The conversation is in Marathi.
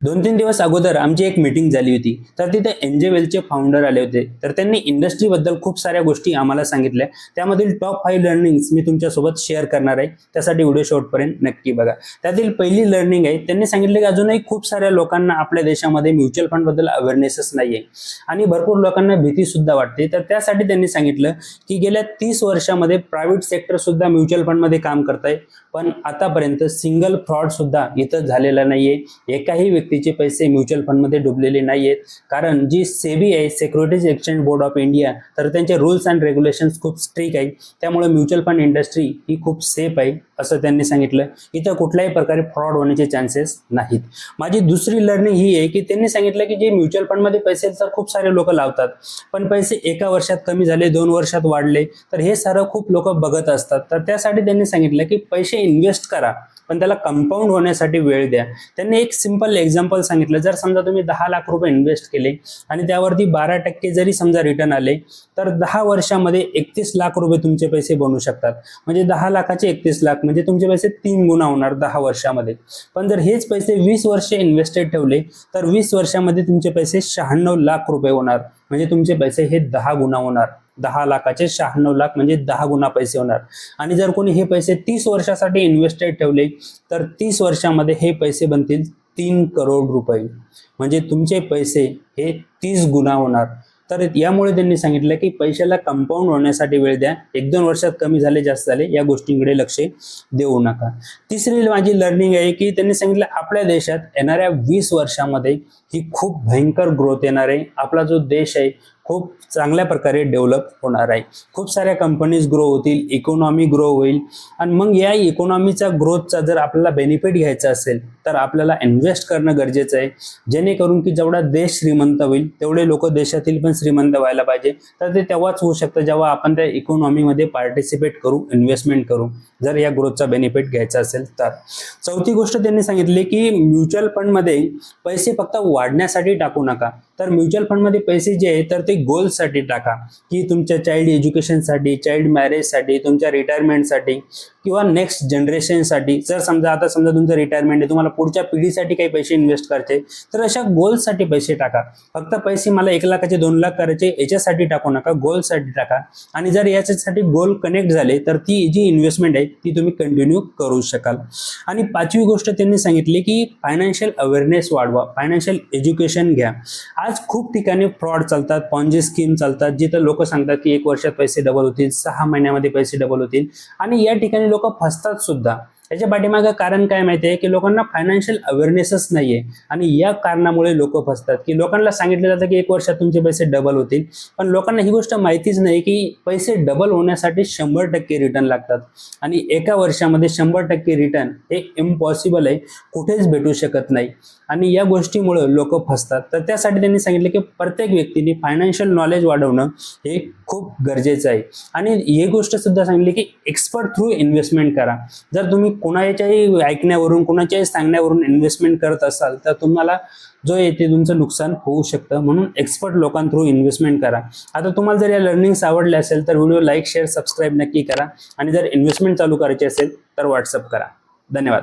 2-3 दिवस अगोदर आमची एक मीटिंग झाली होती. तर तिथे एंजेवेलचे फाउंडर आले होते. तर त्यांनी इंडस्ट्रीबद्दल खूप साऱ्या गोष्टी आम्हाला सांगितल्या. त्यामधील टॉप 5 लर्निंग्स मी तुमच्यासोबत शेअर करणार आहे. त्यासाठी व्हिडिओ शेवटपर्यंत नक्की बघा. त्यातील पहिली लर्निंग आहे, त्यांनी सांगितले की अजूनही खूप साऱ्या लोकांना आपल्या देशामध्ये म्युच्युअल फंडबद्दल अवेअरनेसच नाहीये आणि भरपूर लोकांना भीती सुद्धा वाटते. तर त्यासाठी त्यांनी सांगितलं की गेल्या 30 वर्षामध्ये प्रायव्हेट सेक्टर सुद्धा म्युच्युअल फंडमध्ये काम करतंय, पण आतापर्यंत सिंगल फ्रॉड सुद्धा इथं झालेला नाहीये. एकाही व्यक्तीचे पैसे म्युच्युअल फंडमध्ये डुबलेले नाहीयेत. कारण जी सेबी आहे, securities exchange board of India, तर त्यांचे रूल्स अँड रेग्युलेशन्स खूप स्ट्रिक्ट आहे. त्यामुळे म्युच्युअल फंड इंडस्ट्री ही खूप सेफ आहे असं त्यांनी सांगितलं. इथं कुठल्याही प्रकारे फ्रॉड होण्याचे चान्सेस नाहीत. माझी दुसरी लर्निंग ही आहे की त्यांनी सांगितलं की जे म्युच्युअल फंडमध्ये पैसे तर खूप सारे लोक लावतात, पण पैसे एका वर्षात कमी झाले, 2 वर्षात वाढले, तर हे सारं खूप लोक बघत असतात. तर त्यासाठी त्यांनी सांगितलं की पैसे इन्व्हेस्ट करा, पण त्याला कंपाऊंड होण्यासाठी वेळ द्या. त्यांनी एक सिंपल एक्झाम्पल सांगितलं. जर समजा तुम्ही 10 लाख रुपये इन्व्हेस्ट केले आणि त्यावरती 12% जरी समजा रिटर्न आले, तर 10 वर्षामध्ये 31 लाख रुपये तुमचे पैसे बनू शकतात. म्हणजे 10 लाखाचे 31 लाख म्हणजे तुमचे पैसे 3 गुणा होणार 10 वर्षामध्ये. पण जर हेच पैसे 20 वर्ष इन्व्हेस्टेड ठेवले, तर 20 वर्षामध्ये तुमचे पैसे 96 लाख रुपये होणार. म्हणजे तुमचे पैसे हे 10 गुणा होणार. 10 लाखाचे 96 लाख म्हणजे 10 गुणा पैसे होणार. आणि जर कोणी हे पैसे 30 वर्षासाठी इन्व्हेस्टेड ठेवले, तर 30 वर्षामध्ये हे पैसे बनतील 3 करोड रुपये. म्हणजे तुमचे पैसे हे 30 गुणा होणार. तर यामुळे त्यांनी सांगितलं की पैशाला कंपाऊंड होण्यासाठी वेळ द्या. 1-2 वर्षात कमी झाले, जास्त झाले, या गोष्टींकडे लक्ष देऊ नका. तिसरी माझी लर्निंग आहे की त्यांनी सांगितलं आपल्या देशात येणाऱ्या 20 वर्षामध्ये ही खूप भयंकर ग्रोथ येणार आहे. आपला जो देश आहे खूप चांगल्या प्रकारे डेव्हलप होणार आहे. खूप साऱ्या कंपनीज ग्रो होतील, इकॉनॉमी ग्रो होईल. आणि मग या इकॉनॉमीचा ग्रोथचा जर आपल्याला बेनिफिट घ्यायचा असेल, तर आपल्याला इन्व्हेस्ट करणं गरजेचं आहे. जेणेकरून की जेवढा देश श्रीमंत होईल, तेवढे लोक देशातील पण श्रीमंत व्हायला पाहिजे. तर ते तेव्हाच होऊ शकतं जेव्हा आपण त्या इकॉनॉमीमध्ये पार्टिसिपेट करू, इन्व्हेस्टमेंट करू, जर या ग्रोथचा बेनिफिट घ्यायचा असेल तर. चौथी गोष्ट त्यांनी सांगितली की म्युच्युअल फंडमध्ये पैसे फक्त वाढण्यासाठी टाकू नका. तर म्युच्युअल फंडमध्ये पैसे जे आहे तर ते गोल्ससाठी टाका, की तुमच्या चाइल्ड एज्युकेशनसाठी, चाइल्ड मॅरेजसाठी, तुमच्या रिटायरमेंटसाठी किंवा नेक्स्ट जनरेशनसाठी. जर समजा आता समजा तुमचं रिटायरमेंट आहे, तुम्हाला पुढच्या पिढीसाठी काही पैसे इन्व्हेस्ट करायचे, तर अशा गोल्ससाठी पैसे टाका. फक्त पैसे मला 1 लाखाचे 2 लाख करायचे याच्यासाठी टाकू नका, गोल्ससाठी टाका. आणि जर याच्यासाठी गोल कनेक्ट झाले, तर ती जी इन्व्हेस्टमेंट आहे ती तुम्ही कंटिन्यू करू शकाल. आणि 5वी गोष्ट त्यांनी सांगितली की फायनान्शियल अवेअरनेस वाढवा, फायनान्शियल एज्युकेशन घ्या. आज खूप ठिकाणी फ्रॉड चालतात, पॉन्जी स्कीम चालतात, जिथं लोक सांगतात की 1 वर्षात पैसे डबल होतील, 6 महिन्यामध्ये पैसे डबल होतील, आणि या ठिकाणी लोक फसतात सुद्धा. याच्या पाठीमागं कारण काय माहिती आहे की लोकांना फायनान्शियल अवेअरनेसच नाहीये. आणि या कारणामुळे लोक फसतात की लोकांना सांगितलं जातं की 1 वर्षात तुमचे पैसे डबल होतील, पण लोकांना ही गोष्ट माहितीच नाही की पैसे डबल होण्यासाठी 100% रिटर्न लागतात. आणि एका वर्षामध्ये 100% रिटर्न हे इम्पॉसिबल आहे, कुठेच भेटू शकत नाही. आणि या गोष्टीमुळे लोक फसतात. तर त्यासाठी त्यांनी सांगितलं की प्रत्येक व्यक्तीने फायनान्शियल नॉलेज वाढवणं हे खूप गरजेचं आहे. आणि ही गोष्ट सुद्धा सांगितली की एक्सपर्ट थ्रू इन्व्हेस्टमेंट करा. जर तुम्ही कोणाच्याही ऐकण्यावरून, कोणाच्याही सांगण्यावरून इन्व्हेस्टमेंट करत असाल, तर तुम्हाला जो येते तुमचं नुकसान होऊ शकतं. म्हणून एक्सपर्ट लोकांथ्रू इन्व्हेस्टमेंट करा. आता तुम्हाला जर या लर्निंग्स आवडल्या असेल तर व्हिडिओ लाईक, शेअर, सबस्क्राईब नक्की करा. आणि जर इन्व्हेस्टमेंट चालू करायची असेल तर व्हॉट्सअप करा. धन्यवाद.